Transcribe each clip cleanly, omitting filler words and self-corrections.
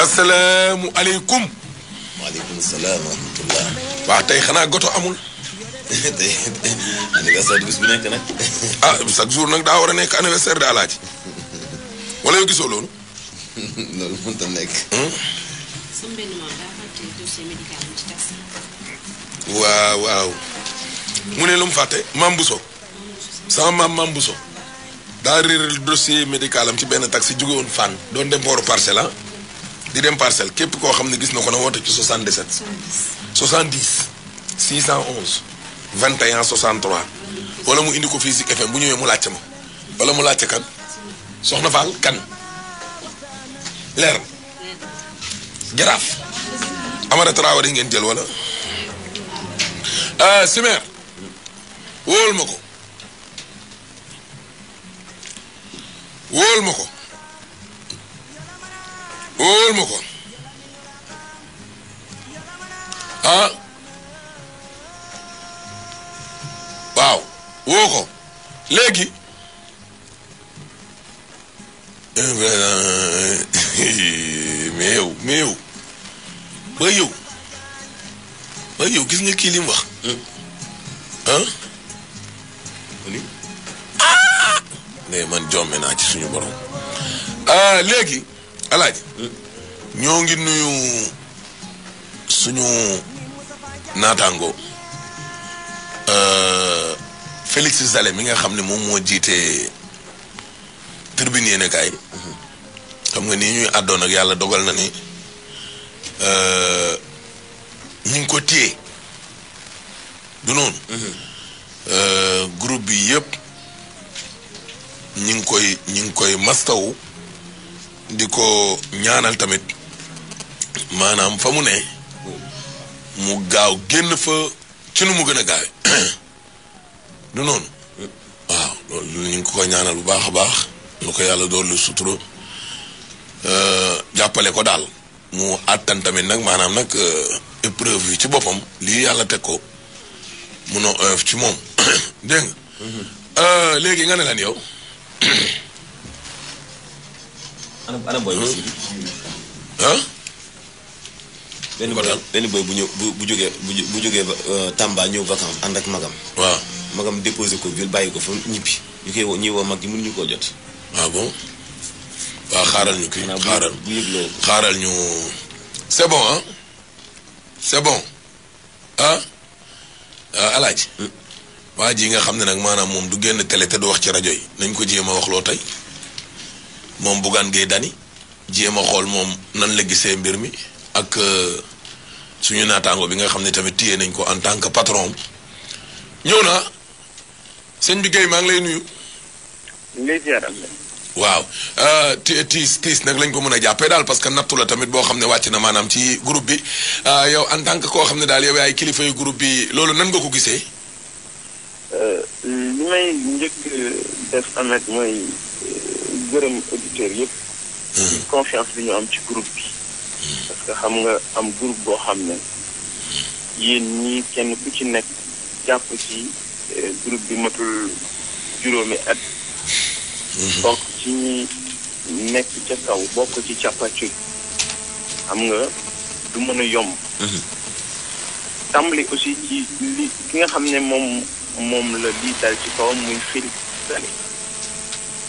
asalaamualeykum. waaleykum salaam wa rahmatulah. waaw tey xanaa goto amul. tey anniversaire bis bu nekk nag. ah chaque jour nag daa war a nekk anniversaire de Alaaji. wala yow gisoo loolu. loolu mënut a nekk. waaw waaw. mu ne lu mu fàtte Mam Bousso. sama Mam Bousso. daa réeral dossier médical am ci benn taxi jóge woon Fann doon dem pooru Parcelles ah. di dem Parcelles képp koo xam ne gis na ko na woote ci 77. 70 611 21 63. wala mu indi ko fii Zik FM bu ñëwee mu laajte ma. wala mu laajte kan. Soxna Fall kan. leer jaraaf. Amara Traoré ngeen jël wala. Simer. wóol ma ko. wóol ma ko. wóol ma ko. ah. waaw. woo ko. léegi. mais yow. ba yow gis nga kii li mu wax. ah. mais man jomme naa ci suñu borom. léegi Alaaji. ñoo ngi nuyu suñu naataango. Félix Zale mi nga xam ne moom moo jiite tribune yéene kaay. xam nga nii ñuy àddoon ak yàlla dogal na ni ñu ngi ko téye du noonu. groupe bi yëpp ñu ngi koy mastawu di ko ñaanal tamit maanaam fa mu ne mu gaaw génn fa ci nu mu gën a gaawe du noonu. waaw loolu ñu ngi ko ñaanal bu baax a baax lu ko yàlla doon lu sutura jàppale ko daal mu àttan tamit nag maanaam nag épreuve yi ci boppam lii yàlla teg ko munoo oyof ci moom dégg nga. léegi nga ne lan yow. ana boy bi. ah. benn boy bu ñëw bu jógee Tamba ñëw vacances ànd ak magam. waaw magam déposé ko ville bàyyi ko fa ñibbi ñu koy woo ñuy woo mag yi mënuñu koo jot. ah bon waaw xaaral ñu kii bu xaaral ñu c'est bon ah c'est bon ah Alaaji. waa ji nga xam ne nag maanaam moom du génn télé te du wax ci rajo yi nañ ko jéem a wax loo tey moom Bougane Gueye Dany jéem a xool moom nan la gisee mbir mi ak suñu naataango bi nga xam ne tamit téye nañ ko en tant que patron ñëw naa sëñ bi Gueye maa ngi lay nuyu. waaw tiis nag lañ ko mën a jàppee daal parce que nattu la tamit boo xam ne wàcc na maanaam ci groupe bi yow en tant que koo xam ne daal yow yaay kilifa yu groupe bi loolu nan nga ko gisee. li may njëkk def amet mooy gërëm auditeurs yëpp. ci confiance bi ñu am ci groupe bi. parce que xam nga am groupe boo xam ne yéen ñii kenn ku ci nekk jàpp ci groupe bi matul juróomi at. bokk ci ñi nekk ca kaw bokk ci càppacuy xam nga du mën a yomb. tàmbali aussi ci li ki nga xam ne moom la lii dal ci kawam muy Félix Zale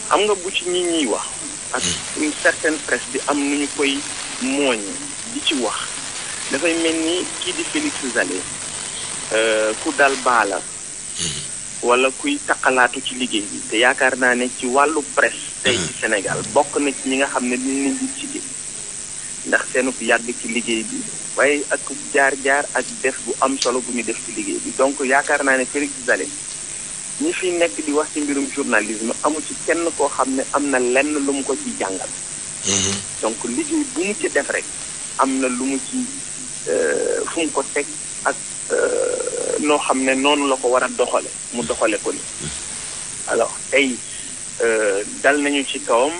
xam nga bu ci ñi ñuy wax ak une certaine presse bi am nu ñu koy mooñ di ci wax dafay mel ni kii di Félix Zale ku dal baala wala kuy taqalaatu ci liggéey bi te yaakaar naa ne ci wàllu presse tey ci Sénégal bokk na ci ñi nga xam ne dañ leen di cité ndax seenu yàgg ci liggéey bi waaye ak jaar-jaar ak def bu am solo bu ñu def ci liggéey bi donc yaakaar naa ne Félix Zale ñi fi nekk di wax ci mbirum journalisme amu ci kenn koo xam ne am na lenn lu mu ko ci jàngal. donc liggéey bu mu ci def rek am na lu mu ci fu mu ko teg ak noo xam ne noonu la ko war a doxale mu doxale ko ni alors tey dal nañu ci kawam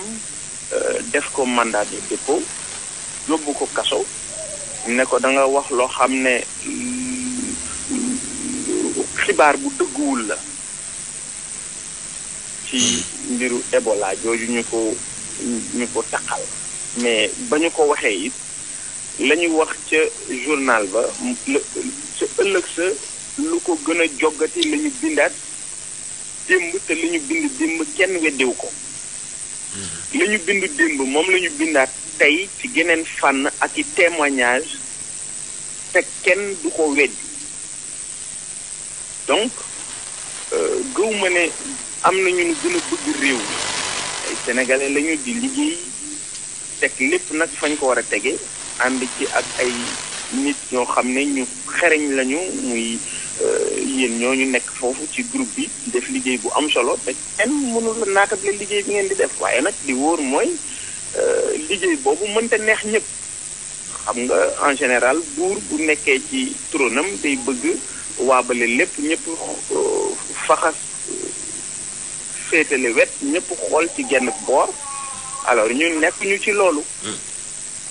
def ko mandat de dépôt yóbbu ko kaso ne ko da nga wax loo xam ne xibaar bu dëgguwul la ci mbiru Ebola jooju ñu ko taqal mais ba ñu ko waxee it la ñu wax ca journal ba ca ëllëg sa lu ko gën a joggati la ñu bindaat démb te li ñu bind démb kenn weddiwu ko li ñu bind démb moom la ñu bindaat tey ci geneen fànn ak i témoignage te kenn du ko weddi donc gëw ma ne am na ñu gën a bëgg réew mi ay sénégalais lañu di liggéey teg lépp nag fañ ko war a tege ànd ci ak ay nit ñoo xam ne ñu xereñ lañu muy yéen ñooñu nekk foofu ci groupe bi def liggéey bu am solo te kenn mënul la naatable liggéey bi ngeen di def waaye nag li wóor mooy liggéey boobu mënta neex ñëpp xam nga en général buur bu nekkee ci tronam day bëgg waabale lépp ñëpp faxas féetale wet ñëpp xool ci genn boor alors ñun nekk ñu ci loolu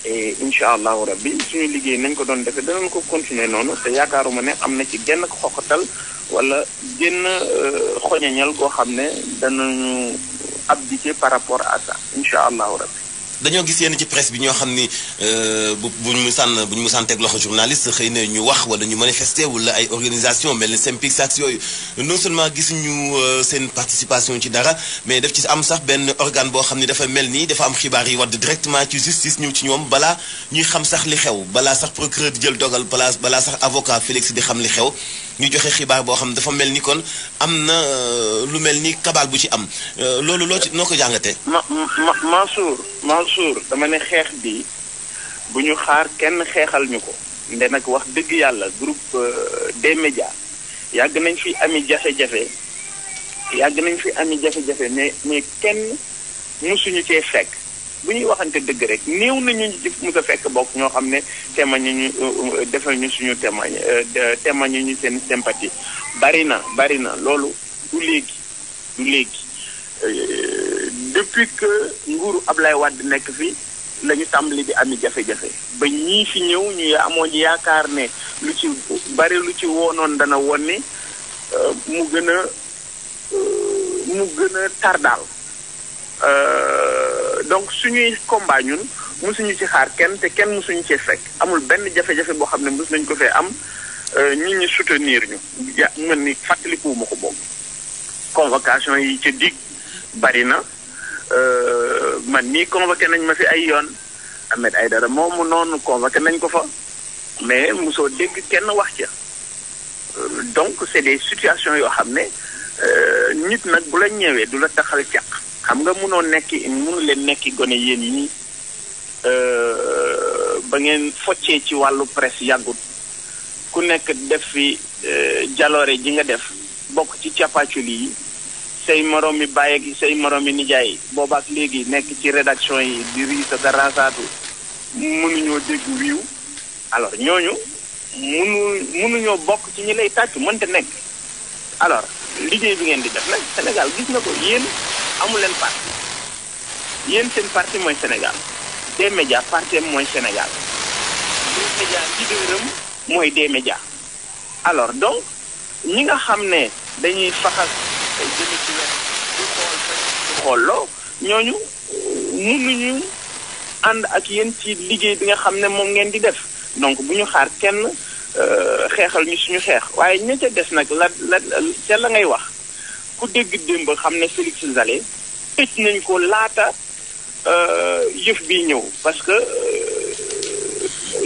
et incha allahu rabbi suñu liggéey nañ ko doon defee danañ ko continuer noonu te yaakaaruma ne am na ci genn xoxatal wala genn xoñañal goo xam ne danañu abdiquer par rapport à ça incha allahu rabbi dañoo gis yenn ci presse bi ñoo xam ni bu ñu musaan teg loxo journaliste xëy na ñu wax wala ñu manifester wala ay organisation mel ni SYNPICS ak yooyu non seulement gisuñu seen participation ci dara mais daf ci am sax benn organe boo xam ni dafa mel ni dafa am xibaar yi wadd directement ci justice ñëw ci ñoom balaa ñuy xam sax li xew balaa sax procureur di jël dogal balaa sax avocat Félix di xam li xew ñu joxe xibaar boo xam dafa mel ni kon am na lu mel ni kabal bu ci am loolu loo ci noo ko jàngatee. Mansour dama ne xeex bi bu ñu xaar kenn xeexal ñu ko nde nag wax dëgg yàlla groupe des médias yàgg nañ fi ami jafe-jafe mais kenn mësuñu cee fekk bu ñuy waxante dëgg rek néew nañu ci mës a fekk bokk ñoo xam ne témoigné ñu defal ñu suñu témoigné ñu seen sympathie bari na loolu du léegi depuis que nguuru Ablaye Wade nekk fi la ñu tàmbali di ami jafe-jafe ba ñii fi ñëw ñu amoon yaakaar ne lu ci bari lu ci woonoon dana woon ni mu gën a tardaal donc suñuy combat ñun mësuñu ci xaar kenn te kenn mësuñu cee fekk amul benn jafe-jafe boo xam ne mës nañu ko fee am nit ñi soutenir ñu mën ni fàttalikuwuma ko boobu convocation yi ca dig bari na man nii convoqué nañ ma fi ay yoon Ahmed Aïdara moomu noonu convoqué nañ ko fa mais mosoo dégg kenn wax ca donc c'est des situations yoo xam ne nit nag bu la ñëwee du la taxal càq xam nga mënu leen nekki gone yéen ñi ba ngeen foccee ci wàllu presse yàggut ku nekk def fi jaloore ji nga def bokk ci càppaaculi yi say moroom mi bàyyi gi say moroom mi nijaay boobaak léegi nekk ci rédaction yi di riisa ka rasaatu mënuñoo dégg wiiw alors ñooñu mënuñoo bokk ci ñi lay tàcc mënta nekk alors liggéey bi ngeen di def nag Sénégal gis na ko yéen amu leen parti yéen seen parti mooy Sénégal des médias parti mooy Sénégal des médias leaderam mooy des médias alors donc ñi nga xam ne dañuy faxas ay jëme ci wet du xooloo ñooñu mënuñu ànd ak yéen ci liggéey bi nga xam ne moom ngeen di def donc bu ñu xaar kenn xeexal ñu suñu xeex waaye ña ca des nag la ngay wax ku dégg démb xam ne Félix Zale tëj nañ ko laata yëf bi ñëw parce que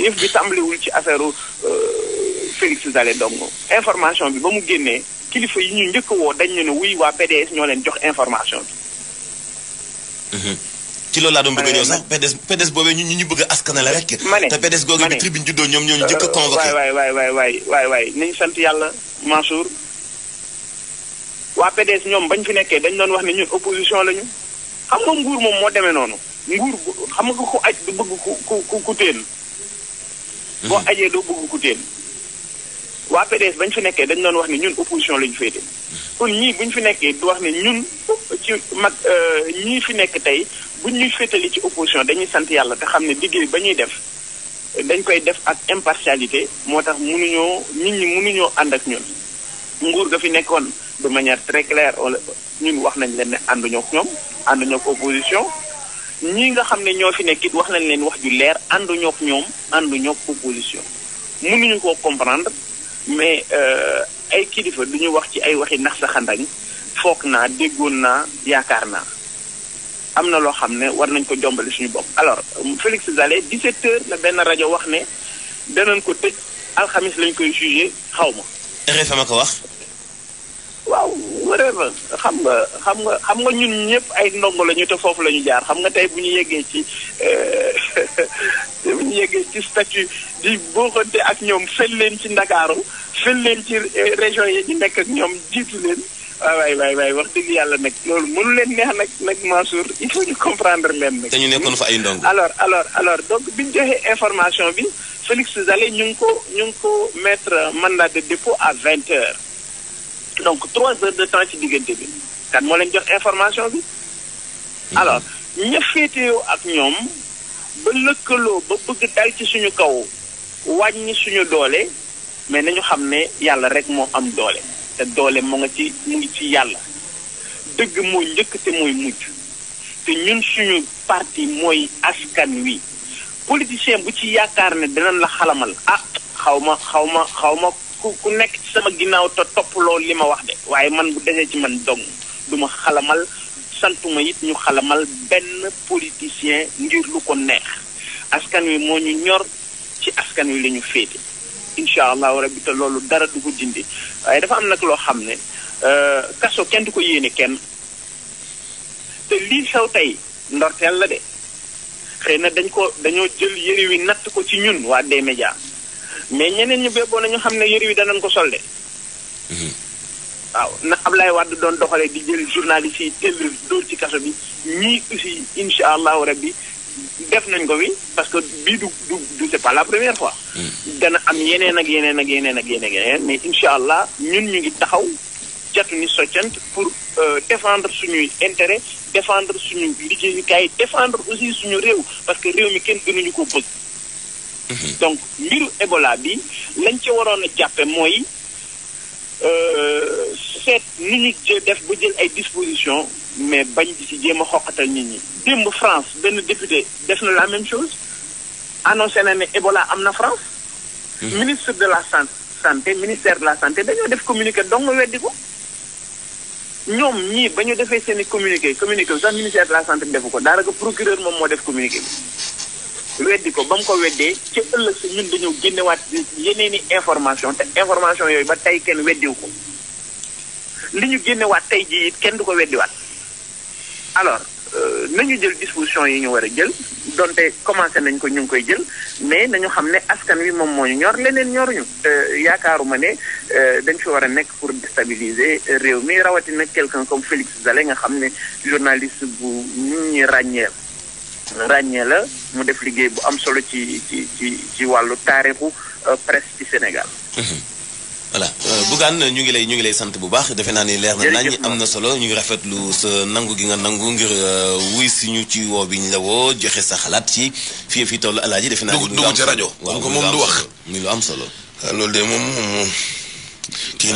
yëf bi tàmbaliwul ci affaire Félix Zale donc information bi ba mu génnee kilifa yi ñu njëkk woo dañ ne wuy waa PDS ñoo leen jox information bi. ci loolu laa doon bëgg a ñëw sax PDS boobee ñu bëgg a askanale rek. te PDS googu bi tribune juddoo ñoom ñoo ñu njëkk a convoqué. waay nañu sant yàlla Mansour waa PDS ñoom bañ fi nekkee dañ doon wax ne ñun opposition lañu xam nga nguur moom moo demee noonu nguur xam nga ku aj du bëgg ku teen. boo ajee doo bëgg ku teen. waa PDS bañ fi nekkee dañ doon wax ne ñun opposition lañu féete kon ñii buñ fi nekkee du wax ne ñun ci mag ñii fi nekk tey buñ ñuy féetali ci opposition dañuy sant yàlla te xam ne liggéey ba ñuy def dañ koy def ak impartialité moo tax nit ñi mënuñoo ànd ak ñun nguur ga fi nekkoon de manière très claire ñun wax nañ leen ne ànduñoo ak ñoom ànduñoo ak opposition ñii nga xam ne ñoo fi nekk it wax nañ leen wax ju leer ànduñoo ak ñoom ànduñoo ak opposition mënuñu koo comprendre mais ay kilifa du ñu wax ci ay waxi nax sa xandañ foog naa déggoon naa yaakaar naa am na loo xam ne war nañ ko jombale suñu bopp. alors Félix Zale 17h la benn rajo wax ne danañ ko tëj alxamis lañ koy jugé xaw ma. RFM a ko wax. waaw wërëba xam nga ñun ñëpp ay ndongo la ñu te foofu la ñu jaar xam nga tey bu ñu yeggee ci statut di bokkante ak ñoom fel leen ci Ndakaaru fel leen ci région yi ñu nekk ak ñoom jiitu leen waay wax dëgg yàlla nag loolu mënu leen neex nag Mansour il faut ñu comprendre leen nag. te ñu nekkoon fa ay ndongo. alors donc bi ñu joxee information bi Félix Zale ñu ngi ko mettre mandat de dépôt à 20h. donc 3 heures de temps ci diggante bi kan moo leen jox information bi alors ña féetewoo ak ñoom ba lëkkaloo ba bëgg dal ci suñu kaw wàññi suñu doole mais nañu xam ne yàlla rek moo am doole te doole mu ngi ci yàlla dëgg moo njëkk te mooy mujj te ñun suñu parti mooy askan wi politicien bu ci yaakaar ne dinañ la xalamal xaw ma ku nekk ci sama ginnaaw te topp loolu li ma wax de waaye man bu desee ci man dong du ma xalamal santuma it ñu xalamal benn politicien ngir lu ko neex askan wi moo ñu ñor ci askan wi la ñu féete incha allahu rabbi te loolu dara du ko dindi waaye dafa am nag loo xam ne kaso kenn du ko yéene kenn te lii xew tey ndorteel la de xëy na dañoo jël yëre wi natt ko ci ñun waa D-Média mais ñeneen ñu bébboo nañu xam ne yëre wi danañ ko solde waaw na Ablaye Wade doon doxalee di jël journaliste yi teel dóor ci kaso bi ñii aussi incha allahu rabbi def nañ ko wi parce que bii du c'est pas la première fois. dana am yeneen mais incha allah ñun ñu ngi taxaw jatu ni soccant pour défendre suñuy intérêt défendre suñu liggéeyukaay défendre aussi suñu réew parce que réew mi kenn gënuñu ko bëgg. donc mbiru Ebola bi lañ ca waroon a jàppe mooy seet nu ñu def ba jël ay dispositions mais bañ di ci jéem a xoqatal nit ñi. démb France benn député def na la même chose annoncé na ne Ebola am na France. ministre de la santé ministère de la santé dañoo def communiqué dong nga weddi ko. ñoom ñii ba ñu defee seen i communiqué sax ministère de la santé defu ko daanaka procureur moom moo def communiqué bi. weddi ko ba mu ko weddee ci ëllëg sa ñun dañoo génnewaat yeneen i information te information yooyu ba tey kenn weddiwu ko li ñu génnewaat tey jii it kenn du ko weddiwaat alors nañu jël disposition yi ñu war a jël donte commencé nañ ko ñu ngi koy jël mais nañu xam ne askan wi moom moo ñu ñor leneen ñoruñu yaakaaruma ne dañ fi war a nekk pour déstabiliser réew mi rawatina quelqu'un comme Félix Zale nga xam ne journaliste bu ñi ràññee la mu def liggéey bu am solo ci wàllu taarixu presse ci Sénégal. voilà Bougane ñu ngi lay sant bu baax defe naa ni leer na nañ am na solo ñu ngi rafetlu sa nangu gi nga nangu ngir wuy si ñu ci woo bi ñu la woo joxe sa xalaat ci fii tollu alaaji defe naa ni dugg ci rajo waaw ko moom du wax muy lu am solo loolu de moom kii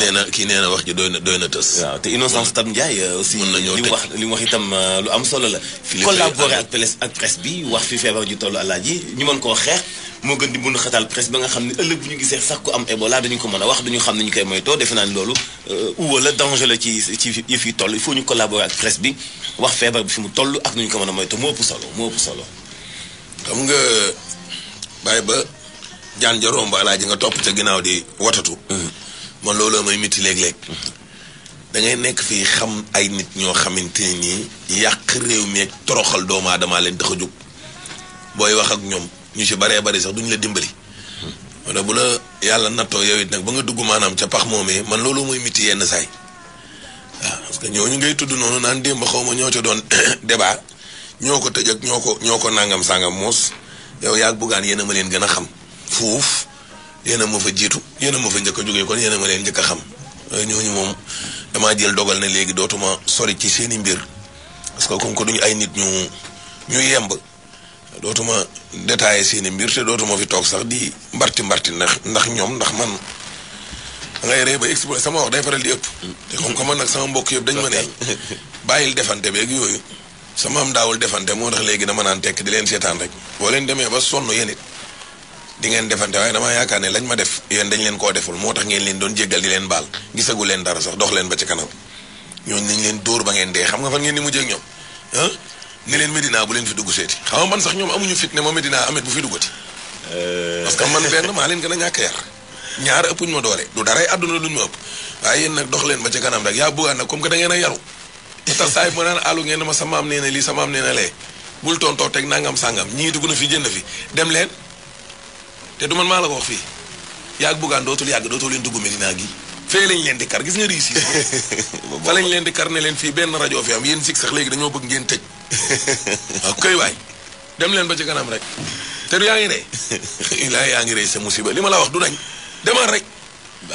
nee na wax ji doy na tës. waaw te Innocence Ntap Ndiaye aussi li mu wax itam lu am solo la collaborer ak presse bi wax fi feebar ji tollu alaaji ñu mën koo xeex moo gën di bund xataal presse ba nga xam ne ëllëg bu ñu gisee sax ku am Ebola dañu ko mën a wax duñu xam ne ñu koy moytoo defe naa ni loolu wala danger la ci yëf yi toll il faut ñu collaborer ak presse bi wax feebar bi fi mu toll ak nu ñu ko mën a moytoo moo ëpp solo xam nga bàyyi ba jaan ja romb alaaji nga topp ca ginnaaw di watatu man loolu may miti léeg-léeg da ngay nekk fii xam ay nit ñoo xamante nii yàq réew mi ak toroxal doomu aadama leen tax a jóg booy wax ak ñoom ñu ci baree bari sax duñu la dimbali. wala bu la yàlla nattoo yow it nag ba nga dugg maanaam ca pax moomee man loolu mooy miti yenn saay waaw parce que ñooñu ngay tudd noonu naan démb xaw ma ñoo ca doon débat ñoo ko tëj ak ñoo ko nangam sangam moos yow yaa Bougane yéen a ma leen gën a xam fuuf. yéen a ma fa jiitu yéen a ma fa njëkk a jógee kon yéen a ma leen njëkk a xam ñooñu moom damaa jël dogal ne léegi dootuma sori ci seen i mbir parce que comme que duñu ay nit ñu yemb dootuma détaillé seen i mbir te dootuma fi toog sax di mbarti ndax ñoom ndax man da ngay rey ba expliqué sama wax day faral di ëpp. te comme que man nag sama mbokk yëpp dañ ma ne bàyyil defante beeg yooyu sama am daawul defante moo tax léegi dama naan tekk di leen seetaan rek boo leen demee ba sonn yéen it di ngeen defante waaye damaa yaakaar ne lañ ma def yéen dañ leen koo deful moo tax ngeen leen doon jéggal di leen baal gisagu leen dara sax dox leen ba ci kanam ñooñu nañ leen dóor ba ngeen dee xam nga fan ngeen di mujjee ak ñoom ah ne leen Medina bu leen fi dugg seeti xam nga man sax ñoom amuñu fit ne ma Medina amet bu fi duggati parce que man benn maa leen gën a ñàkk yar ñaar ëppuñ ma doole du daray àdduna luñ ma ëpp waaye yéen nag dox leen ba ci kanam rek yaa bëggaan nag comme que da ngeen a yaru te tax saa yi ma naan àllu ngeen ma sa maam nee na lii sa maam nee na lee bul tontoo teg nangam sàngam ñii dugg na fi jënd fi dem leen te du man maa la ko wax fii yàgg bëggaan dootul yàgg dootoo leen dugg Medina gi fee lañ leen di kar gis nga riis yi fa lañ leen di kar ne leen fii benn rajo fi am yéen sig sax léegi dañoo bëgg ngeen tëj waaw koy waay dem leen ba ci kanam rek te du yaa ngi rey ilaa yaa ngi rey sa musiba li ma la wax du dañ demal rek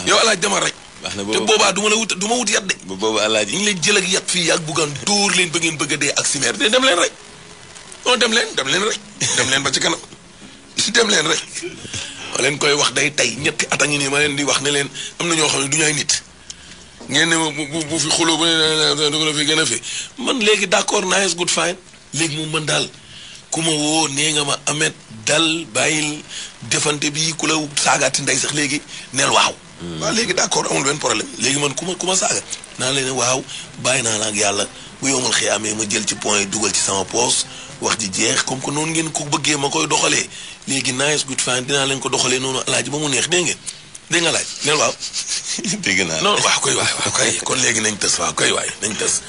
yow alaaj demal rek te boobaa du ma wut yat de boobu alaaji ñu leen jël ak yat fii yàgg buggaan dóor leen ba ngeen bëgg a dee ak simeer de dem leen rek non dem leen rek dem leen ba ci kanam dem leen rek ma leen koy wax day tey ñetti at a ngi nii ma leen di wax ne leen am na ñoo xam ne du ñu ay nit ngeen ne bu fi xuloo bu ne dugg fi gën a fi man léegi d'accord nice good fine léegi moom man daal ku ma woo nee nga ma amet dal bàyyil defante bi ku la saagaati ndey sax léegi neel waaw waaw léegi d'accord amul benn problème léegi man ku ma saaga naa leen waaw bàyyi naa la ak yàlla bu yomal xiyaamee ma jël ci point yi dugal ci sama poos wax ji jeex comme que noonu ngeen ko bëggee ma koy doxalee léegi nice good fine dinaa leen ko doxalee noonu alaaji ba mu neex dégg nga laaj neel waaw dégg naa non waaw koy waay waaw kay kon léegi nañ tës waaw koy waay nañ tës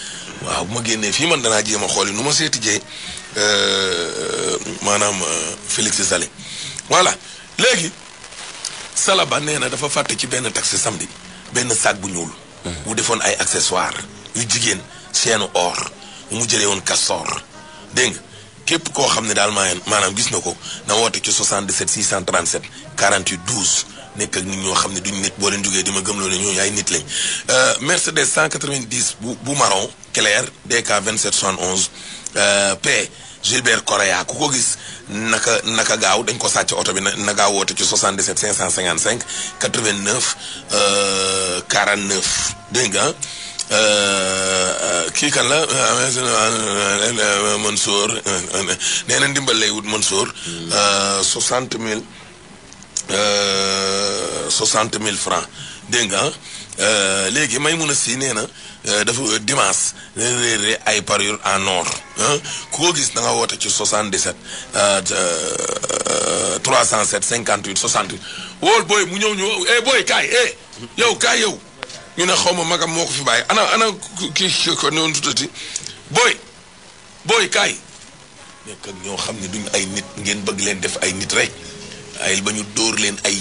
waaw bu ma génnee fii man danaa jéem a xool yi nu ma seeti jee maanaam Félix Salé voilà léegi Salaba nee na dafa fàtte ci benn taxi samedi benn sac bu ñuul bu defoon ay accessoires yu jigéen chaîne or mu jëlee woon Castor dégg nga képp koo xam ne daal maanaam gis na ko na woote ci 77 637 48 12 nekk ak nit ñoo xam ne duñ nit boo leen jógee di ma gëmloo ne ñooñu ay nit lañ Mercedes 190 bu marron clair DK 2771 P Gilbert Correa ku ko gis naka gaaw dañ ko sàcc oto bi na gaaw woote ci 77 555 89 49 dégg nga kii kan la Mansour nee na ndimbal lay wut Mansour 60 000 francs dégg nga léegi may mun a si nee na dafa dimanche réeré ay parure en or ku ko gis da nga woote ci 77 307 58 68 wool booy mu ñëw ñu booy kaay yow kaay yow ñu ne xaw ma magam moo ko fi bàyyi ana kii ko noonu tutati booy kaay nekk ak ñoo xam ne duñ ay nit ngeen bëgg leen def ay nit rek ay ba ñu dóor leen ay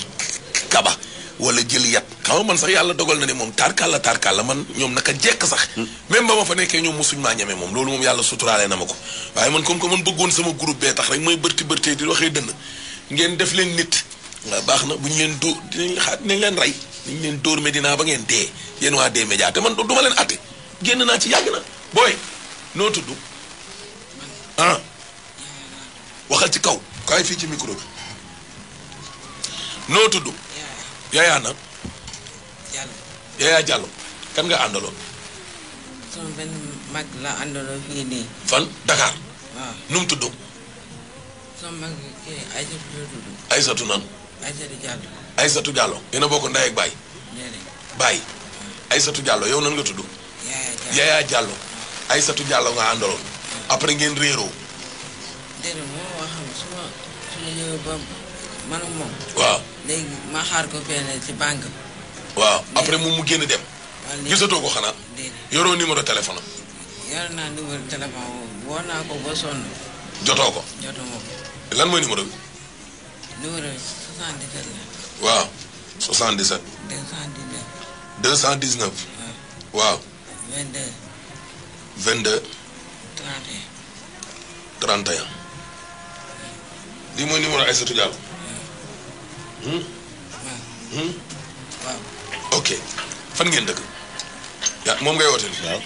kaba wala jël yat xam nga man sax yàlla dogal na ne moom tarkalla man ñoom naka jekk sax même ba ma fa nekkee ñoom mosuñ maa ñeme moom loolu moom yàlla suturaale na ma ko waaye man comme que man bëggoon sama groupe bee tax rek mooy bërti di waxee dënn ngeen def leen nit nga baax na bu ñu leen dóor dinañ leen rey dañ leen dóor Medina ba ngeen dee yéen waa dee média te man du ma leen atte génn naa ci yàgg na booy noo tudd waxal ci kaw kaay fii ci micro bi noo tudd Yaya na Yaya Diallo kan nga àndaloon sama benn mag la àndaloon fii nii fan Dakar waaw nu mu tudd sama mag kii Aïssatou la tudd Aïssatou nan Aïssatou Diallo Aïssatou Diallo yéen a bokk ndey ak baay baay Aïssatou Diallo yow nan nga tudd Yaya Diallo Aïssatou Diallo nga àndaloon après ngeen réeroo déedéet moom waa xam su ma ñëwee ba man ak moom waaw léegi ma xaar ko fenn ci banque waaw après moom mu génn dem gisatoo ko xanaa yoroo numéro téléphone am yor naa numéro téléphone woo naa ko ba sonn jotoo ko jotuma ko lan mooy numéro bi numéro 77 la waaw 77 219 waaw 22 31 lii mooy numéro Aïssatou Diallo waaw ok fan ngeen dëkk yaa moom ngay woote nii waaw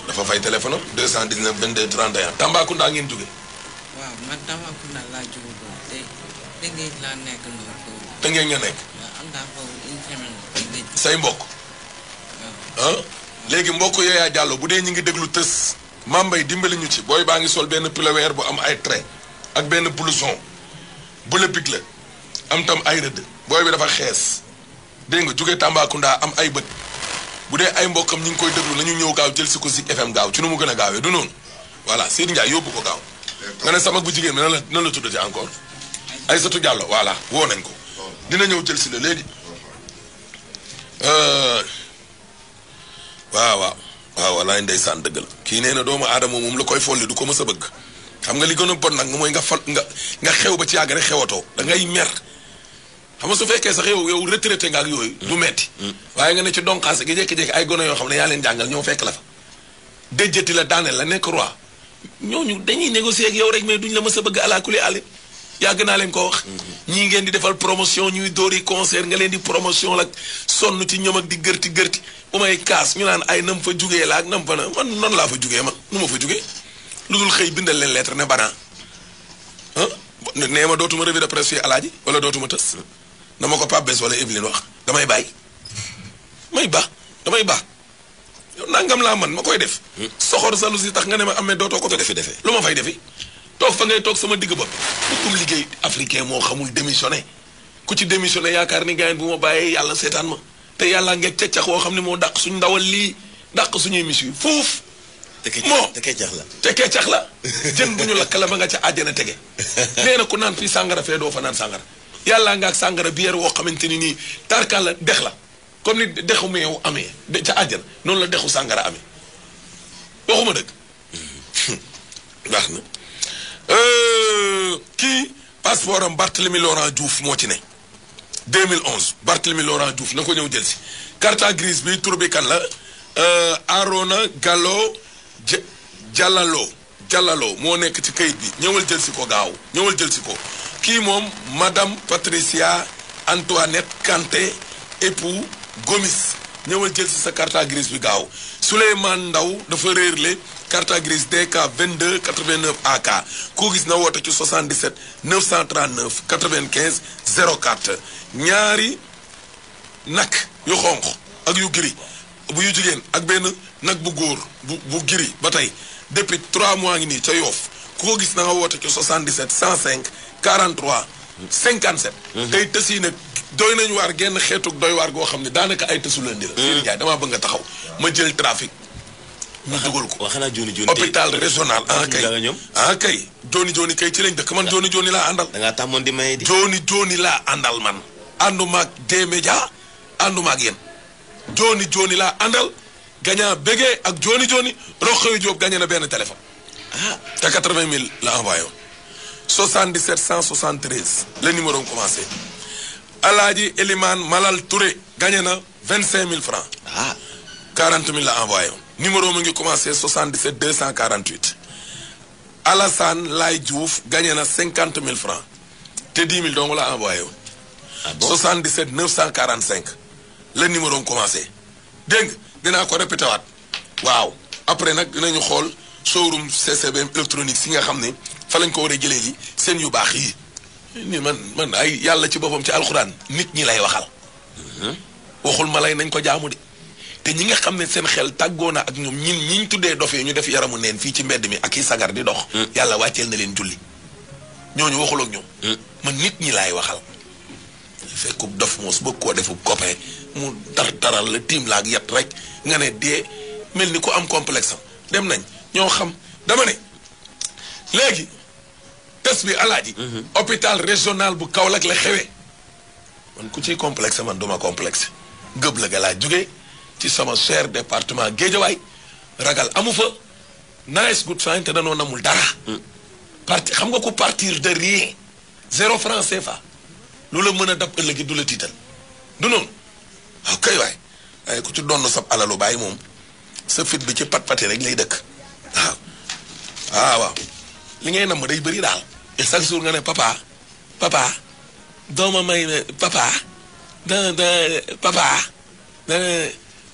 dafa fay téléphone am 219 22 31 Tambacounda ngeen jóge waaw man Tambacounda laa jóge ko te Tëngéej laa nekk noonu foofu Tëngéej nga nekk waaw am naa foofu une semaine say mbokk waaw léegi mbokk Yaya Diallo bu dee ñu ngi déglu tës mambay dimbali ñu ci booy baa ngi sol benn pull-over bu am ay trait ak benn blouson bu la pig la am tam ay rëdd booy bi dafa xees dégg nga jóge Tambacounda am ay bët bu dee ay mbokkam ñu ngi koy déglu nañu ñëw gaaw jël si ko Zik FM gaaw ci nu mu gën a gaawee du noonu voilà Seydou Ndiaye yóbbu ko gaaw nga ne sama bu jigéen bi nan la tuddati encore Aïssatou Diallo voilà woo nañ ko dina ñëw jël si la léegi waaw walaay ndeysaan dëgg la kii nee na doomu aadama moom la koy folli du ko mës a bëgg xam nga li gën a bon nag mooy nga xew ba ci yàgg rek xewatoo da ngay mer xam nga su fekkee sax yow retraité nga ak yooyu du metti waaye nga ne ci donkaase gi jékki-jékki ay gone yoo xam ne yaa leen jàngal ñoo fekk la fa déjjati la daaneel la nekk roi ñooñu dañuy négocier ak yow rek mais duñ la mës a bëgg alaakuli àlli yàgg naa leen ko wax ñii ngeen di defal promotion ñuy dóori concert nga leen di promotion la sonn ci ñoom ak di gërti bu may kaas ñu naan ay nam fa jugee la ak nam fa na man noonu laa fa jugee man nu ma fa jugee lu dul xëy bindal leen lettre ne banaa nee ma dootuma revue de presse fii alaaji wala dootuma tës na ma ko Pape Bes wala Evelyne wax damay bàyyi damay baax yow nangam laa man ma koy def soxor salu si tax nga ne ma amee dootoo ko defee lu ma fay defi toog fa ngay toog sama digg bopp bukkum liggéey africain moo xamul démissionné ku ci démissionné yaakaar ni gaayen bu ma bàyyee yàlla seetaan ma te yàlla ngeeg ceccax woo xam ne moo dàq suñ ndawal lii dàq suñuy mis yi foofu te keccax la jën bu ñu lakk la ba nga ca àjjana tege nee na ku naan fii sàngara fee doo fa naan sàngara yàllaa nga ak sàngara bière woo xamante ni nii tarkal la dex la comme ni dexu meew amee ca àjjana noonu la dexu sàngara amee waxuma dëgg baax na kii passeport am Barthélemy Laurent Diouf moo ci ne 2011 Barthélemy Laurent Diouf na ko ñëw jël si carte grise bi tur bi kan la Arona Gallo Jalalo moo nekk ci kayit bi ñëwal jël si ko gaaw ñëwal jël si ko kii moom madame Patricia Antoinette Kanté époux Gomis ñëwal jël si sa carte grise bi gaaw Souleymane Ndaw dafa réerle carte grise DK 22 89 AK koo gis na woote ci 77 939 95 04 ñaari nag yu xonq ak yu giri bu yu jigéen ak benn nag bu góor bu giri ba tey depuis 3 mois ngi nii ca Yoof ku ko gis na nga woote ci 77 105 43 57 tey tës yi nag doy nañu waar genn xeetug doy waar goo xam ne daanaka ay tësu lëndi la Serigne Ndiaye damaa bëgg nga taxaw ma jël trafic ñu dugal ko xanaa joni hôpital régional kay joni kay ci lañ dëkk man joni laa àndal da ngaa tàmmoon di maye di joni laa àndal man àndumaak D-Média àndumaak yéen joni laa àndal gañaa bégee ak joni Roxoy Diop gañe na benn téléphone te 80 000 la envoyé woon 77 173 le numéro am commencé Alaaji Elimane Malal Touré gañe na 25 000 francs 40 000 la envoyé woon numéro mu ngi commencé 77 248 Alassane Lay Diouf gagné na 50 000 francs te 10 000 dong la envoyé woon. 77 945 le numéro mu commencé. dégg nga dinaa ko répété waat waaw après nag dinañu xool showroom CCBM électronique si nga xam ne fa lañ ko war a jëlee ji seen yu baax yi. ni man ay yàlla ci boppam ci alxuraan nit ñi lay waxal. waxul ma lay nañ ko jaamu de. te ñi nga xam ne seen xel tàggoo na ak ñoom ñiñ tuddee dof yi ñu def yaramu neen fii ci mbedd mi ak i sagar di dox. yàlla wàcceel na leen julli ñooñu waxul ak ñoom. man nit ñi laay waxal. fekkub dof moos bëgg koo defub copain mu taral la tiim la ak yat rek nga ne dee mel ni ku am complexe am dem nañ ñoo xam dama ne léegi test bi alaaji. hôpital régional bu Kaolack la xewee man ku ciy complexe man duma complexe gëb la ga laa jógee. ci sama cher département Guédiawaye ragal amu fa nice good fine te danoo namul dara. parti xam nga ko partir de rien 0 franc CFA lu la mën a dab ëllëgi du la tiital du noonu waaw kay waay waaye ku ci doon sab alalu bàyyi moom sa fit bi ci pat-pati rek lay dëkk waaw li ngay nam day bëri daal chaque jour nga ne papa dooma may papa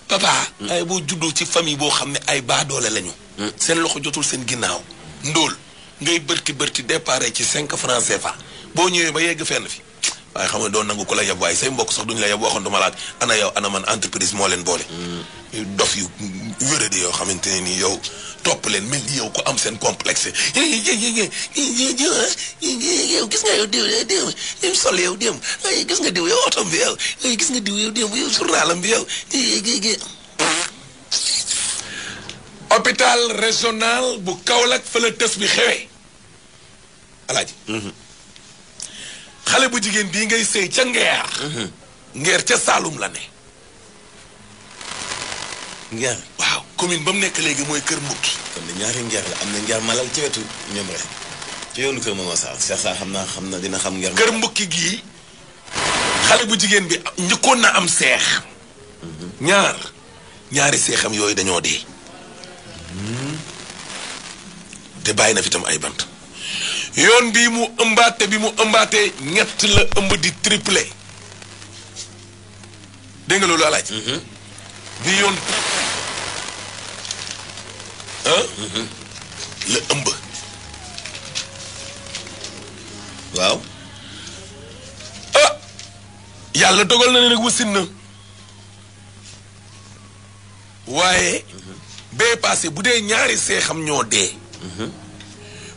papa ay boo juddoo ci famille boo xam ne ay baadoole lañu seen loxo jotul seen ginnaaw ndóol ngay bërti déparé ci 5 francs CFA boo ñëwee ba yegg fenn fi waaye xam nga doon nangu ko la yab waaye say mbokk sax duñu la yab waxoon duma laat ana yow ana man entreprise moo leen boole dof yu wéradi yoo xamante ne nii yow topp leen mel ni yow ko am seen complexe yow gis nga yow diw sol yow diw gis nga diw yow otom bi yow gis nga diw yow diw yow journalam bi yow hôpital régional bu Kaolack fa la tës bi xewee alaaji xale bu jigéen bii ngay sëy ca ngeer ca Saalum la ne ngeer waaw commune ba mu nekk léegi mooy Kër Mbukki kon ne ñaari ngeer la am na ngeer malal ci wetu ñoom rek ci yoonu Kër Mama Sarr Cheikh Sarr xam na dina xam ngeer Kër Mbukki gii xale bu jigéen bi njëkkoon na am seex ñaari seexam yooyu dañoo dee te bàyyi na fi tam ay bant yoon bii mu ëmbaate bi mu ëmbaatee ñett la ëmb di triplé dégg nga loolu alaaj bi yoon la ëmb waaw yàlla dogal na ne nag wasin na waaye bee passé bu dee ñaari seexam ñoo dee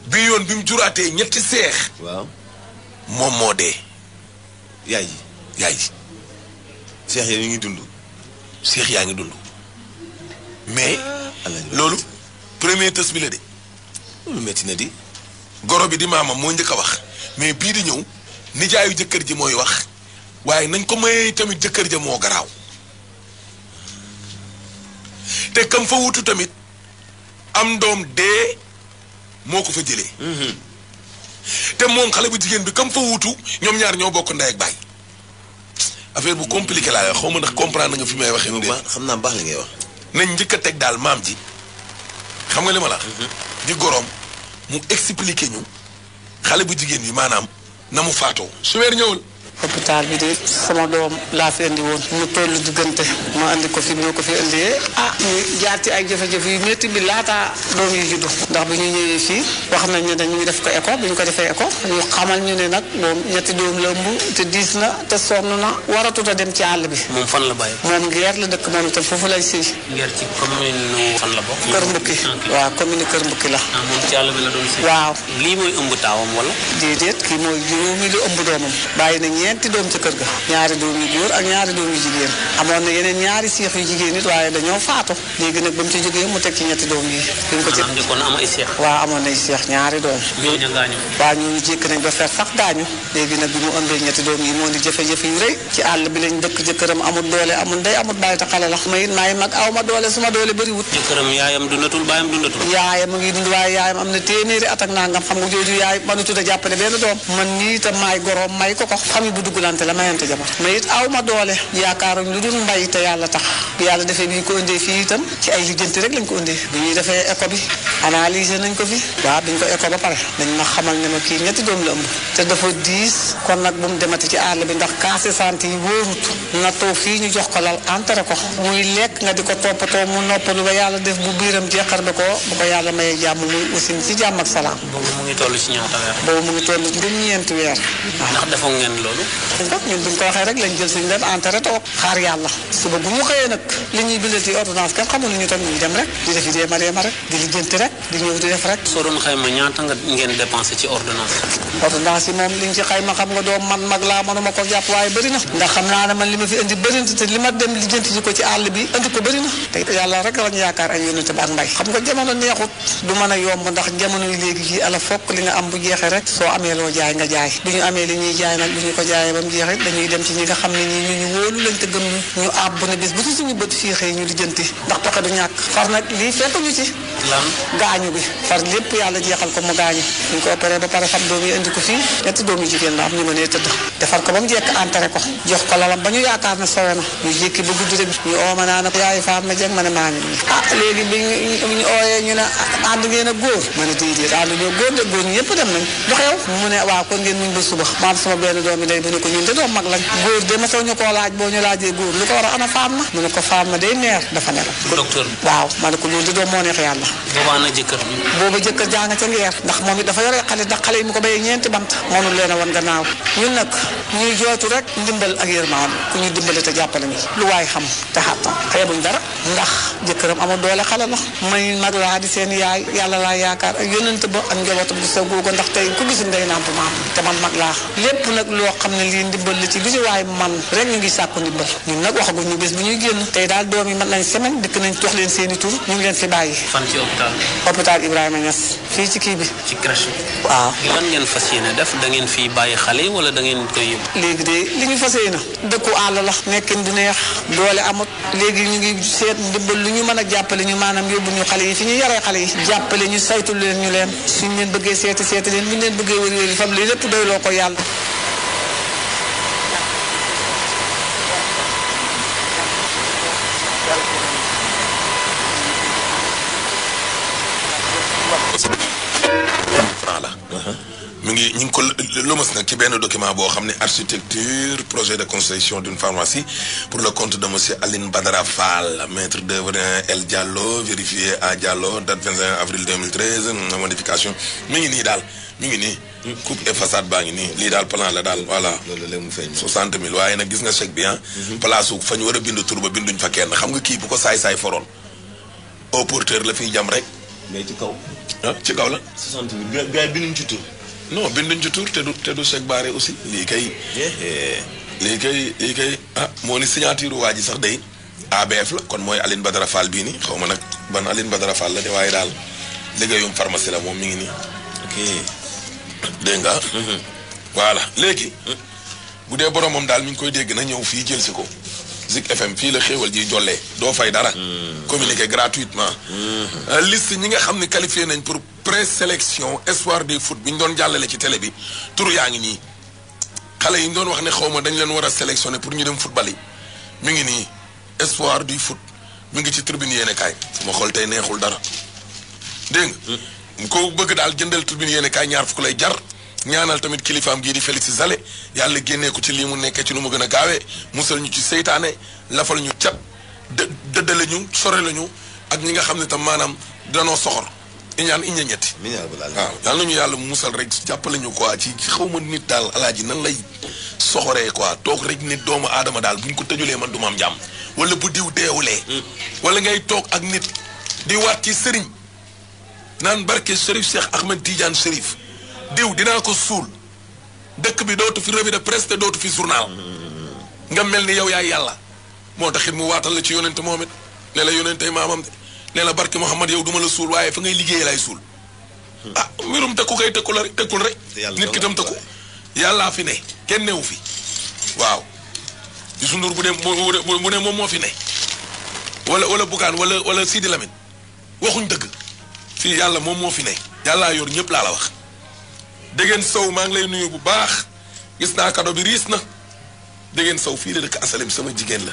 bi yoon bi mu juraatee ñetti seex waaw moom moo dee yaay ji seex yi ngi dund seex yaa ngi dund mais loolu premier tës bi la de loolu metti na di goro bi di maamam moo njëkk a wax mais bii di ñëw nijaayu jëkkër ji mooy wax waaye nañ ko mayee tamit jëkkër ja moo garaaw te kam fa wutu tamit am doom dee moo ko fa jëlee te moom xale bu jigéen bi kam fa wutu ñoom ñaar ñoo bokk ndey ak baay affaire bu compliqué laa xaw ma ndax comprendre nga fi may waxee mu dee xam naa baax li ngay wax nañ njëkk a teg daal maam ji xam nga li ma la di goroom mu expliqué ñu xale bu jigéen bi maanaam na mu faatoo su weer ñëwul hôpital bi de sama doom laa fi indi woon mu toll diggante ma andi ko fi bi ma ko fi indee ñu jaar ci ay jafe-jafe yu métti bi laata doom yi juddu ndax bi ñu ñëwee fii wax nañ ne dañuy def ko écho bi ñu ko defee écho ñu xamal ñu ne nag doom ñetti doom la ëmb te diis na te sonn na waratut a dem ci àll bi. moom fan la bàyyi. moom Ngeer la dëkk moom itam foofu lay sëy. Ngeer ci commune fan la bokk. Kër Mbukki waaw commune Kër Mbukki la. moom ci àll bi la doon sëy. waaw lii mooy ëmb taawam wala. déedéet kii mooy juróomi lu ëmb doomam bàyyi na ñeenti doom ci kër ga ñaari doom yu góor ak ñaari doom yu jigéen amoon na yeneen ñaari seex yu jigéen it waaye dañoo faatu léegi nag ba mu ci jógee mu teg ci ñetti doom yi duñ ko ci njëkkoon am ay seex waaw amoon nay seex ñaari doom ñooñu gaañu waaw ñooñu jékk nañ ba fer sax gaañu léegi nag bi mu ëmbee ñetti doom yi moo di jafe-jafe yu rëy ci àll bi lañ dëkk jëkkëram amul doole amul ndey amul bàyyi te xale la ma it maay mag aw ma doole suma doole bëriwut jëkkëram yaayam dundatul baayam dundatul yaayam a ngi dund waaye yaayam am na téeméeri at ak nangam xam nga jooju yaay mënutut a jàppale benn doom man nii itam maay goroom may ko xam yi bu duggalante la mayante jabar mais it aw ma doole yaakaaruñ lu dul mbay te yàlla tax bi yàlla defee bi ñu ko indee fii itam ci ay lijjanti rek lañ ko indee bi ñuy defee écho bi analyser nañ ko fi waaw bi ñu ko écho ba pare dañ ma xamal ne ma kii ñetti doom la ëmb te dafa diis kon nag bu mu demati ci àll bi ndax case santé yi wóorut na toog fii ñu jox ko lal entré ko muy lekk nga di ko toppatoo mu noppalu ba yàlla def bu biiram jeexar ba ko bu ko yàlla mayee jàmm muy aussi ci jàmm ak salaam. boobu mu ngi toll ci ñaata weer. boobu mu ngi toll ci ñeenti weer. ndax defoon ngeen loolu. ñun buñ ko waxee rek lañ jël suñu dem entré toog xaar yàlla suba bu mu xëyee nag li ñuy bindal ci ordonnance kenn xamul ñu tam ñu dem rek di def idée mariama rek di lijjanti rek di ñëw di def rek. soo doon xayma ñaata nga ngeen dépensé ci ordonnance. ordonnance yi moom liñ ci xayma xam nga doom man mag laa mënuma ko jàpp waaye bëri na ndax xam naa ne man li ma fi indi bëri na te li ma dem lijjanti ji ko ci àll bi indi ko bëri na te yàlla rek lañu yaakaar ay yónnante ba ak mbay xam nga jamono neexut du mën a yomb ndax jamono yi léegi ji ala fokk li nga am bu jeexee rek soo amee loo jaay nga jaay bu ñu amee li ñuy jaay nag bu ñu ko jaayee ba mu jeexee dañuy dem ci ñi nga xam ne ñi ñu wóolu lañ te gëm ñu àbb na bis bu ci suñu bët fii xëy ñu lijjanti ndax pexe du ñàkk far nag lii fekk ñu ci lan gaañu bi far lépp yàlla jeexal ko mu gaañu ñu ko opéré ba pare xam doom yi indi ko fii ñetti doom yu jigéen la am ñu mënee tëdd defar ko ba mu jekk entré ko jox ko lalam ba ñu yaakaar ne sowe na ñu jékki ba guddi rek ñu ooma naa na yaay faam ma jeg ma ne maa ngi nii léegi bi ñu ooyee ñu ne ànd ngeen a góor ma ne déedéet ànd ñoo góor de góor ñi ñëpp dem nañ lu xew mu ne waaw kon ngeen muñ ba suba maam sama benn doom yi day bu ne ko ñun de doom mag lañ góor de ma soo ñu koo laaj boo ñu laajee góor lu ko war a ana faam ma mu ne ko faam ma day meer dafa ne la docteur waaw ma ne ko loolu de doom moo neex yàlla boobaa nag jëkkër bi. booba jëkkër jaa nga ca ngeer ndax moom it dafa yore xale ndax xale yi mu ko béyee ñeenti bant mënul leen a wan gannaaw ñun nag ñuy jootu rek ndimbal ak yërmaan ku ñuy dimbale te jàppale ñu lu waay xam te xattam xeebuñ dara ndax jëkkëram amul doole xale la may mag laa di seen yaay yàlla laa yaakaar ak yonent ba ak njabootam bu sa googu ndax tey ku gis ndey nàmp maam te man mag laa lépp nag loo xam ne lii ndimbal la ci lu ci waay man rek ñu ngi sàkku ndimbal ñun nag waxaguñ ñu bés bu ñuy génn tey daal doom yi mën nañ semaine dëkk nañ jox leen seeni tur ñu ngi leen fi bàyyi fan ci hôpital Ibrahima Niass fii ci kii bi ci crèche bi. waaw lan ngeen fas yéene def da ngeen fii bàyyi xale yi wala da ngeen koy yóbbu. léegi de li ñu fas yéene dëkku àll la nekkin du neex doole amut léegi ñu ngi seet ndimbal lu ñu mën a jàppale ñu maanaam yóbbu ñu xale yi fi ñu yaree xale yi jàppale ñu saytul leen ñu leen suñ leen bëggee seeti leen bu ñu leen bëggee wër fam li lépp doyloo ko yàlla ñu ngi ko lëmas nag ci benn document boo xam ne architecture projet de construction d'une pharmacie pour le compte de monsieur Aline Badara Fall maître d'œuvre El Diallo vérifié à Diallo date 21 avril 2013 modification mi ngi nii daal mi ngi nii coupe et façade baa ngi nii lii daal plan la daal voilà loolu léegi mu feeñ 60 000 waaye nag gis nga chèque bi place fa ñu war a bind tur ba binduñ fa kenn xam nga kii bu ko saay-saay foroon au porteur la fiy jam rek mais ci kaw ci kaw la 60 000 gars yi binduñ ci tur non binduñ ci tur te du chèque barré aussi lii kay moo ni signature waa ji sax day ABF la kon mooy Aline Badara Fall bii nii xaw ma nag ban Aline Badara Fall la de waaye daal liggéeyum pharmacie la moom mi ngi nii ok dégg nga voilà léegi bu dee borom moom daal mi ngi koy dégg na ñëw fii jël si ko Zik FM fii la xéewal ji jollee doo fay dara communiqué gratuitement liste ñi nga xam ne qualifié nañ pour présélection espoir du foot bi ñu doon jàllale ci télé bi tur yaa ngi nii xale yi ñu doon wax ne xaw ma dañ leen war a sélectionné pour ñu dem football yi mi ngi nii espoir du foot mi ngi ci tribune yéene kaay sama xol tey neexul dara dégg nga ko bëgg daal jëndal tribune yéene kaay ñaar fukk lay jar ñaanal tamit kilifaam gii di Félix Zale yàlla génnee ko ci lii mu nekkee ci nu mu gën a gaawee musal ñu ci seytaane lafal ñu cat dëddale ñu sore la ñu ak ñi nga xam ne tam maanaam danoo soxor iñaan iña ñetti waaw yàlla nañu yàlla musal rek jàppale ñu quoi ci xaw ma nit daal alaaji nan lay soxoree quoi toog rek nit doomu aadama daal buñ ko tëjulee man du ma am jàmm wala bu diw deewulee wala ngay toog ak nit di waat ci sëriñ naan barke Chérif Cheikh Ahmed Tidiane Chérif diw dinaa ko suul dëkk bi dootu fi revue de presse te dootu fi journal nga mel ni yow yaay yàlla moo taxit mu waatal la ci yonente moom it ne la yonente maamam de ne la barke Mouhamad yow duma la suul waaye fa ngay liggéey lay suul mbirum tëkku kay tëkku la rek tëkkul rek nit ki tam tëkku yàllaa fi ne kenn newu fi waaw Youssou Ndour bu ne moom moo fi ne wala Bougane wala Sidi Lamine waxuñ dëgg fii yàlla moom moo fi ne yàllaa yor ñëpp laa la wax Dégeen Sow maa ngi lay nuyu bu baax gis naa kado bi riis na Dégeen Sow fii la dëkk asalem sama jigéen la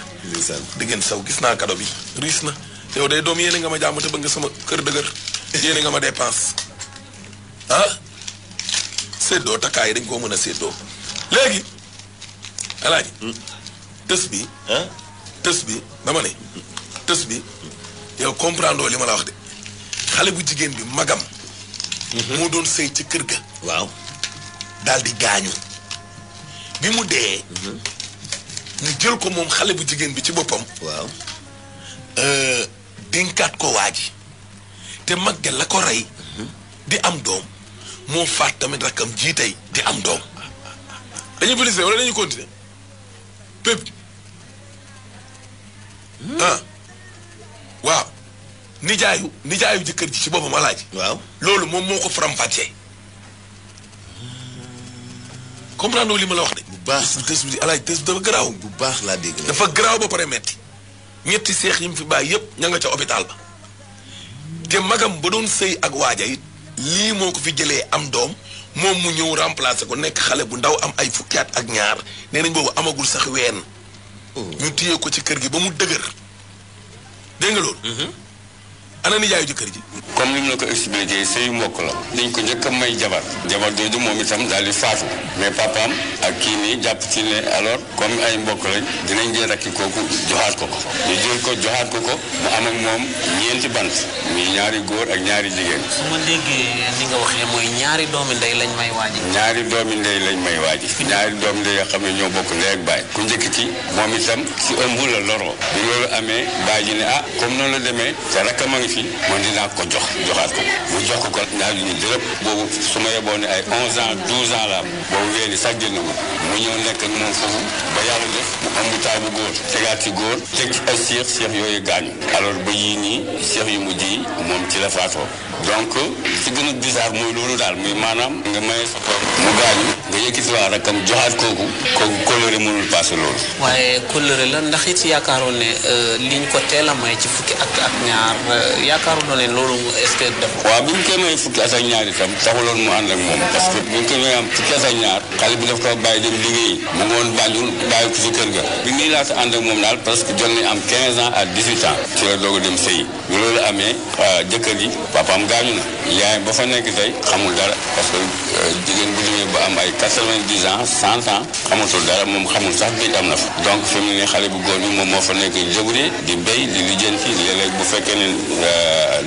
Dégeen Sow gis naa kado bi riis na yow day doom yéene nga ma jàmm te bëgg nga sama kër dëgër yéene nga ma dépense séddoo takkaay dañ koo mën a séddoo léegi alaaji tës bi dama ne tës bi yow comprendre li ma la wax de xale bu jigéen bi magam moo doon sëy ci kër ga waaw daal di gaañu bi mu dee ñu jël ko moom xale bu jigéen bi ci boppam waaw dénkaat ko waa ji te mag ga la ko rey di am doom moo faat tamit rakkam jii tey di am doom dañuy publicité wala dañuy continuer pépp waaw nijaayu jëkkër ji ci boppam alaaji waaw loolu moom moo ko faram-fàccee comprendre li ma la wax de bu baax tës bi alaaji tës dafa garaaw bu baax laa dégg dafa garaaw ba pare metti ñetti seex yi mu fi bàyyi yëpp ña nga ca hôpital ba te magam ba doon sëy ak waaja it lii moo ko fi jëlee am doom moom mu ñëw remplacer ko nekk xale bu ndaw am ay fukki at ak ñaar nee nañ boobu amagul sax ween ñu téye ko ci kër gi ba mu dëgër dégg nga loolu ana nijaayu jëkkër ji. comme ni mu la ko expliqué sëyu mbokk la dañ ko njëkk a may jabar jooju moom itam daal di faatu mais papaam ak kii nii jàpp ci ne alors comme ay mbokk lañ dinañ jël rakki kooku joxaat ko ñu jël ko joxaat ko mu am ak moom ñeenti bant muy ñaari góor ak ñaari jigéen. su ma déggee ni nga waxee mooy ñaari doomi ndey lañ may waaji. ñaari doomi ndey lañ may waaji ñaari doomi ndey yoo xam ne ñoo bokk ndey ak baay ku njëkk ki moom itam si ëmb la loroo bi loolu amee baay ji ne comme noonu la demee te rakkam a ngi fi man dinaa ko joxaat ko mu jox ko ñaar ñu dërëb boobu su ma yeboo ne ay 11 ans 12 ans la am boobu weeni sax génnagul mu ñëw nekk ak moom foofu ba yàlla def mu ëmb taay bu góor tegaat ci góor teg ci ay seex yooyu gaañu alors ba yii nii seex yu mujj yi moom ci la faatoo donc ci gën a bizarre mooy loolu daal muy maanaam nga maye sa bopp mu gaañu nga yëkkati waa rakkam joxaat kooku kóllëre mënul passé loolu. waaye kóllëre la ndax it yaakaaroon ne liñ ko teel a may ci fukki at ak ñaar yaakaaroon ne loolu est-ce que def. waaw bi ñu koy may fukki at ak ñaar itam taxuloon mu ànd ak moom parce que bi ñu koy may am fukki at ak ñaar xale bi daf ko bàyyi dem liggéeyi mu ngoon Banjul bàyyi ko ci kër ga bi muy laata ànd ak moom daal parce que jot nañ am 15 ans à 18 ans ci la doog a dem sëyi bi loolu amee jëkkër ji papaam gaañu na yaay ba fa nekk tey xamul dara parce que jigéen bu demee ba am ay 90 ans 100 ans xamatul dara moom xamul sax géej am na fa donc fi mu ne xale bu góor bi moom moo fa nekk jëbure di béy di lijjanti léeg-léeg bu fekkee ne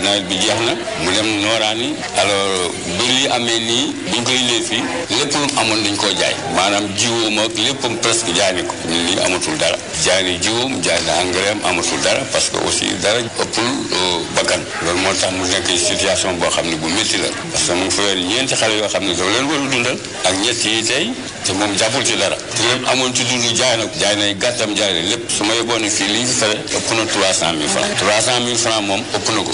nawet bi jeex na mu dem nooraani alors bi lii amee nii biñ koy lee fii lépp lu amoon dañ koo jaay maanaam jiwoom ak léppam presque jaay na ko lii amatul dara jaay na jiwoom jaay na engrais am amatul dara parce que aussi dara ëppul bakkan loolu moo tax mu nekk situation boo xam ne bu métti la parce que mu ngi fa yor ñeenti xale yoo xam ne doo leen war a dundal ak ñett yi tey te moom jàppul ci dara te lépp amoon ci dund jaay na gàttam jaay na lépp su ma yeboon fii li ñu fi fere ëpp na 300 000 francs 300 000 francs moom ëpp na ko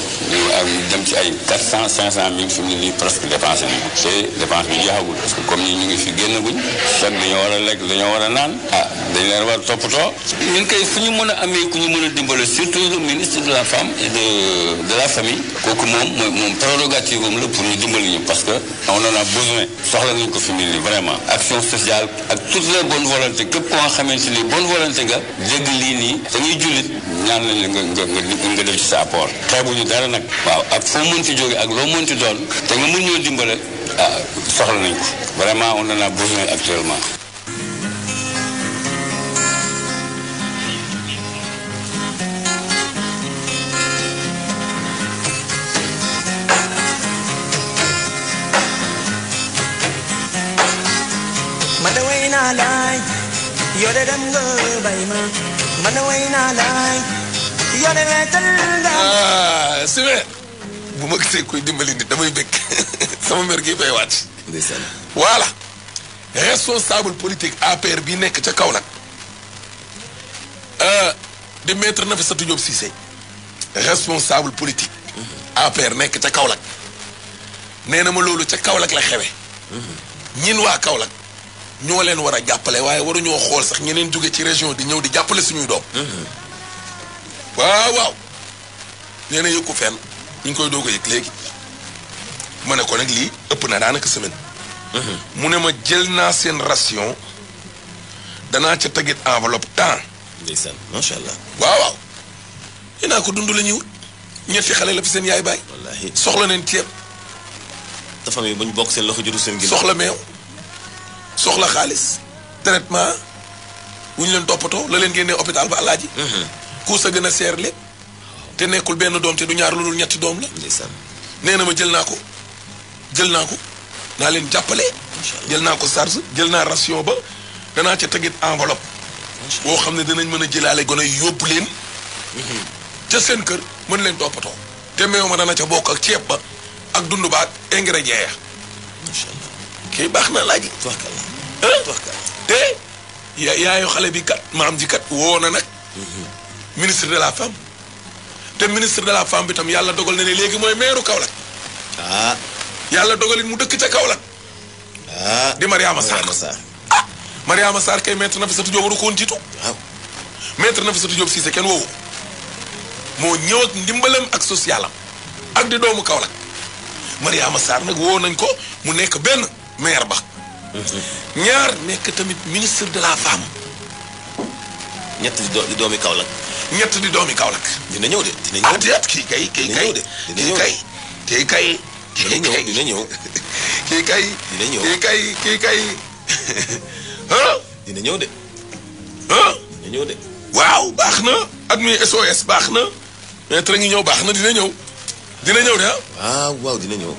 ak dem ci ay 400 500 000 fi mu ne nii presque dépensé nañ te dépense bi jeexagul parce que comme ñi ñu ngi fi génn guñ chaque dañoo war a lekk dañoo war a naan dañ leen war a toppatoo ñun kay fu ñu mën a amee ku ñu mën a dimbale surtout le ministre de la femme et de la famille kooku moom prérogative am la pour ñu dimbali ñu parce que on en a besoin soxla nañ ko fi mu ne nii vraiment action sociale ak toutes les bonnes volontés képp koo nga xamante ni bonne volonté nga dégg lii nii dañuy jullit ñaan nañ la nga def ci sa apport xeebuñu dara nag waaw ak foo mënti jóge ak loo mënti doon te nga mën ñoo dimbale soxla nañ ko vraiment on en a besoin actuellement. Yore dem nga bay ma man way naa laay yore wetal nga Sime bu ma gisee koy dimbali nit damay bëgg sama mer gi bay wàcc ndeysaan voilà responsable politique APR bi nekk ca Kaolack di maître Nafissatou Diop Cissé responsable politique APR nekk ca Kaolack nee na ma loolu ca Kaolack la xewe ñin waa Kaolack ñoo leen war a jàppale waaye waruñoo xool sax ñeneen jóge ci région di ñëw di jàppale suñuy doom waaw nee na yëg ko fenn ñu ngi koy doog a yëg léegi ma ne ko nag lii ëpp na daanaka semaine mu ne ma jël naa seen ration danaa ca tegit enveloppe temps ndeysaan macha allah waaw dinaa ko dund la ñuy wut ñetti xale la fi seen yaay baay wallaahi soxla neen ceeb te famille bu ñu bokk seen loxo jotu seen ginnaaw soxla meew soxla xaalis traitement wu ñu leen toppatoo la leen génnee hôpital ba alaaji ku sa gën a seer lépp te nekkul benn doom te du ñaar lu dul ñetti doom la ndeysaan nee na ma jël naa ko naa leen jàppale jël naa ko charge jël naa ration ba danaa ca tegit enveloppe boo xam ne dinañ mën a jëlaale gone yóbbu leen ca seen kër mën leen toppatoo te meew ma dana ca bokk ak ceeb ba ak dund ba ak ingrédients ya macha allah kii baax na laaji te yaayu xale bi kat maam ji kat woo na nag ministre de la femme te ministre de la femme bi tam yàlla dogal na ne léegi mooy meeru Kaolack yàlla dogalit mu dëkk ca Kaolack di Mariama Sarr Mariama Sarr kay maître Nafissatou Diop waru ko woon jiitu maître Nafissatou Diop Cissé kenn woowu moo ñëw ak ndimbalam ak socialam ak di doomu Kaolack Mariama Sarr nag woo nañ ko mu nekk benn maire ba ñaar nekk tamit ministre de la femme ñett di doomi Kaolack ñett di doomi Kaolack. dina ñëw de dina ñëw déet kii kay kii kay kii kay kii kay dina ñëw kii kay dina ñëw kii kay ah dina ñëw de ah dina ñëw de waaw baax na at mi SOS baax na maître ngi ñëw baax na dina ñëw de ah waaw dina ñëw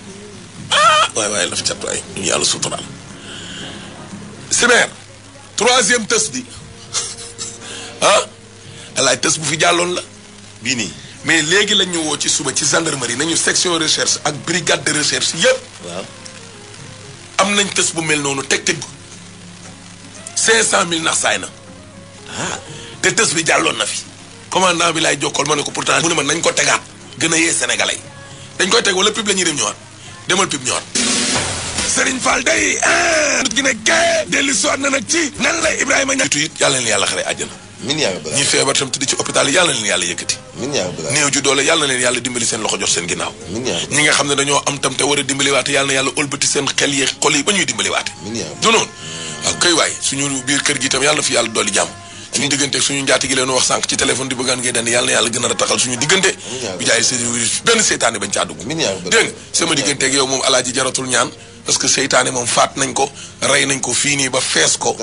waaye laf cat waay ñu yàlla suturaal Simeer 3e tës bi ah alaay tës bu fi jàlloon la bii nii mais léegi lañ ñu woo ci suba ci gendarmerie nañu section recherche ak brigade de recherche yëpp waaw am nañ tës bu mel noonu teg 500 000 nax saay na te tës bi jàlloon na fi commandant bi laay jokkool ma ne ko pourtant mu ne ma nañ ko tegaat gën a yee sénégalais dañ koy teg wala pib la ñuy dem ñëwaat demal pib ñëwaat Serigne Fall day gi ne kee dellu soot na nag ci nan la Ibrahima ña it yàlla leen yàlla xare àjjana min yaa ñi feebar tam tëdd ci hôpital yi yàlla leen yàlla yëkkati min yaa néew ju doole yàlla leen yàlla dimbali seen loxo jox seen ginnaaw ñi nga xam ne dañoo am tam te war a dimbali waate yàlla na yàlla ëlbati seen xel yi xol yi ba ñuy dimbali waate du noonu waaw kay waay suñu biir kër gi tam yàlla na fi yàlla dolli jàmm suñu diggante suñu njaati gi leen wax sànq ci téléphone di bëggaan ngay dane yàlla na yàlla gën a rataxal suñu diggante bi jaay benn seytaane bañ caa dugg dégg sama diggante ak yow moom alaaji jaratul ñaan parce que seytaane moom faat nañ ko rey nañ ko fii nii ba fees ko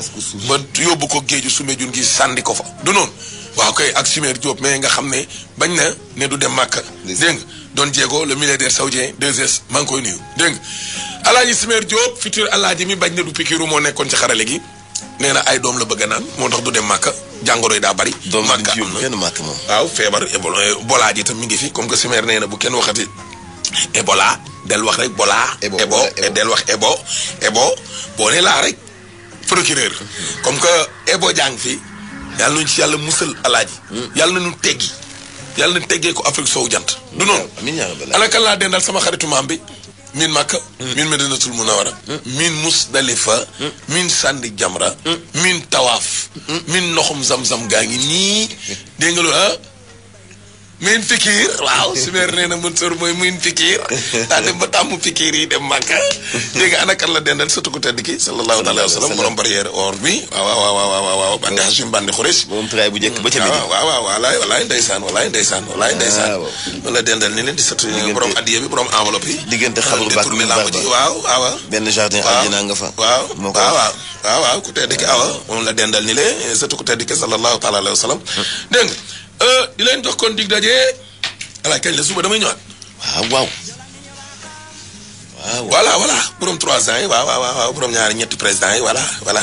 ba yóbbu ko géeju Soumbédioune gi sànni ko fa du noonu waaw kay ak Simeer Diop mais nga xam ne bañ na ne du dem Màkka dégg nga doon jéego le milliardaire saoudien 2S maa ngi koy nuyu dégg nga alaaji Simeer Diop futur alaaji mi bañ na du pikiru moo nekkoon ci xarale gi nee na ay doom la bëgg a naan moo tax du dem Màkka jàngoro yi daa bari Màkka am na kenn Màkka moom waaw feebar Ebola ji tam mi ngi fi comme que Simeer nee na bu kenn waxati Ebola del wax rek bolaa ebo del wax ebo boo ne laa rek procureur comme que ebo jàng fi yàlla nañu ci yàlla musal alaaji yàlla nañu teggi yàlla na teggee ko Afrique soowu jant du noonu ana kan laa dendal sama xaritu maam bi min Makka min Medinatul Munawara min Musdalifa min sandi jamra min tawaaf min noxum zam-zam gaa ngi nii dégg nga loolu min fikir waaw Simeer nee na mën sor mooy min fikir daa dem ba tàmm fikir yi dem Makka dégg nga ana kan la dendal surtout ko tedd ki sallallahu alayhi wa sallam borom barrière or bi waaw bandi Hashim bandi Xureys moom tray bu njëkk ba ca midi waaw walaay ndeysaan wala dendal ni leen di sët borom addiya bi borom enveloppe yi diggante xabru bak mi waaw benn jardin aljana nga fa waaw ku tedd ki awa moom la dendal ni le surtout ko tedd ki sallallahu taala alayhi wa sallam dégg nga di leen jox kon dig daje ala kañ la suba damay ñëwaat. waaw. voilà borom 3 ans yi waaw borom ñaari ñetti président yi voilà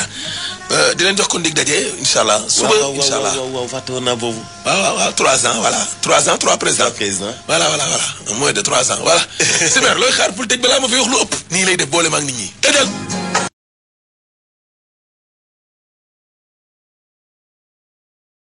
di leen jox kon dig daje incha allah. suba incha allah waaw fàtte woon naa boobu. waaw 3 ans voilà 3 ans 3 présidents. voilà moins de 3 ans voilà. Simeer looy xaar pour tëj balaa ma fay wax lu ëpp. nii lay def boole ma ak nit ñi tëjal.